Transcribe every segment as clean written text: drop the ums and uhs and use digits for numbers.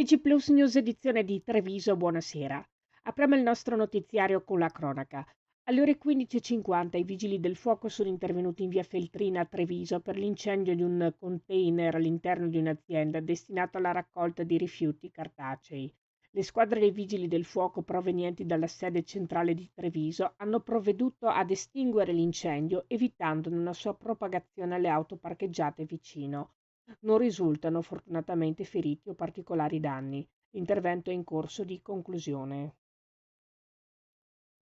TG Plus News edizione di Treviso, buonasera. Apriamo il nostro notiziario con la cronaca. Alle ore 15:50 i vigili del fuoco sono intervenuti in via Feltrina a Treviso per l'incendio di un container all'interno di un'azienda destinato alla raccolta di rifiuti cartacei. Le squadre dei vigili del fuoco provenienti dalla sede centrale di Treviso hanno provveduto ad estinguere l'incendio evitandone una sua propagazione alle auto parcheggiate vicino. Non risultano fortunatamente feriti o particolari danni. L'intervento è in corso di conclusione.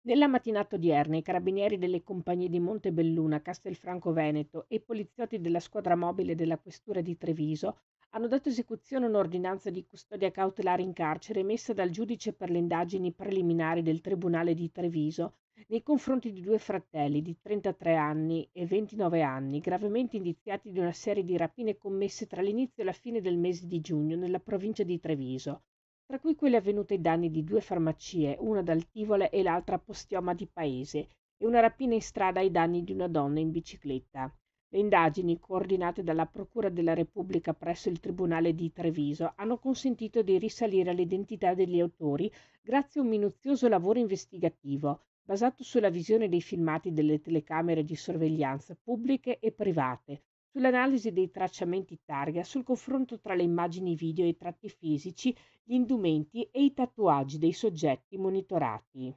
Nella mattinata odierna i carabinieri delle compagnie di Montebelluna, Castelfranco Veneto e i poliziotti della squadra mobile della questura di Treviso hanno dato esecuzione a un'ordinanza di custodia cautelare in carcere emessa dal giudice per le indagini preliminari del Tribunale di Treviso nei confronti di due fratelli di 33 anni e 29 anni, gravemente indiziati di una serie di rapine commesse tra l'inizio e la fine del mese di giugno nella provincia di Treviso, tra cui quelle avvenute ai danni di due farmacie, una ad Tivole e l'altra a Postioma di Paese, e una rapina in strada ai danni di una donna in bicicletta. Le indagini, coordinate dalla Procura della Repubblica presso il Tribunale di Treviso, hanno consentito di risalire all'identità degli autori grazie a un minuzioso lavoro investigativo, basato sulla visione dei filmati delle telecamere di sorveglianza pubbliche e private, sull'analisi dei tracciamenti targa, sul confronto tra le immagini video e i tratti fisici, gli indumenti e i tatuaggi dei soggetti monitorati.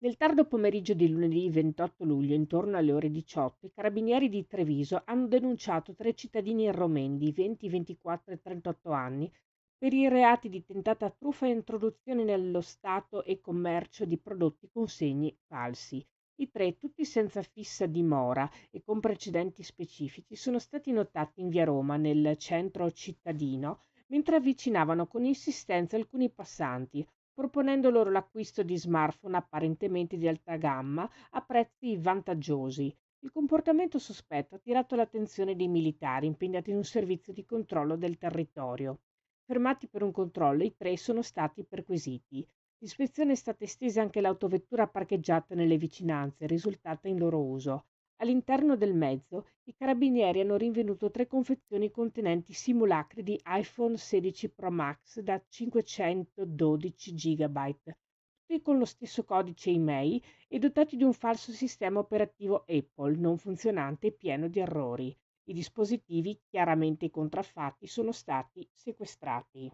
Nel tardo pomeriggio di lunedì 28 luglio, intorno alle ore 18, i carabinieri di Treviso hanno denunciato tre cittadini romen di 20, 24 e 38 anni per i reati di tentata truffa e introduzione nello Stato e commercio di prodotti con segni falsi. I tre, tutti senza fissa dimora e con precedenti specifici, sono stati notati in via Roma, nel centro cittadino, mentre avvicinavano con insistenza alcuni passanti, proponendo loro l'acquisto di smartphone apparentemente di alta gamma a prezzi vantaggiosi. Il comportamento sospetto ha attirato l'attenzione dei militari impegnati in un servizio di controllo del territorio. Fermati per un controllo, i tre sono stati perquisiti. L'ispezione è stata estesa anche all'autovettura parcheggiata nelle vicinanze, risultata in loro uso. All'interno del mezzo, i carabinieri hanno rinvenuto tre confezioni contenenti simulacri di iPhone 16 Pro Max da 512 GB, tutti con lo stesso codice email e dotati di un falso sistema operativo Apple non funzionante e pieno di errori. I dispositivi, chiaramente contraffatti, sono stati sequestrati.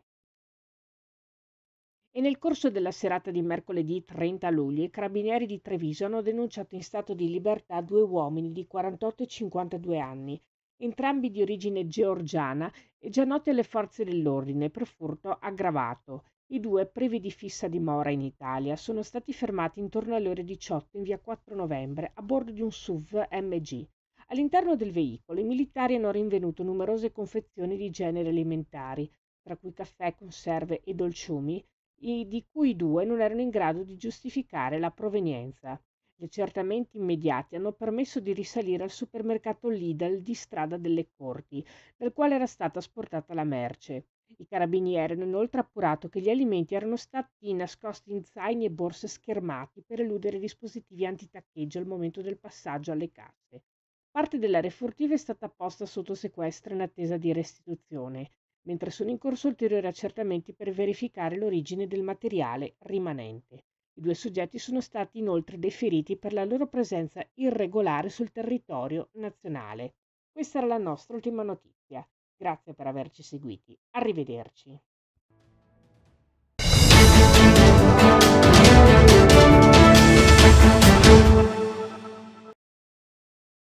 E nel corso della serata di mercoledì 30 luglio i carabinieri di Treviso hanno denunciato in stato di libertà due uomini di 48 e 52 anni, entrambi di origine georgiana e già noti alle forze dell'ordine per furto aggravato. I due, privi di fissa dimora in Italia, sono stati fermati intorno alle ore 18 in via 4 novembre a bordo di un SUV MG. All'interno del veicolo i militari hanno rinvenuto numerose confezioni di generi alimentari, tra cui caffè, conserve e dolciumi, di cui due non erano in grado di giustificare la provenienza. Gli accertamenti immediati hanno permesso di risalire al supermercato Lidl di Strada delle Corti, dal quale era stata asportata la merce. I carabinieri hanno inoltre appurato che gli alimenti erano stati nascosti in zaini e borse schermati per eludere i dispositivi antitaccheggio al momento del passaggio alle casse. Parte dell'area furtiva è stata posta sotto sequestro in attesa di restituzione, mentre sono in corso ulteriori accertamenti per verificare l'origine del materiale rimanente. I due soggetti sono stati inoltre deferiti per la loro presenza irregolare sul territorio nazionale. Questa era la nostra ultima notizia. Grazie per averci seguiti. Arrivederci.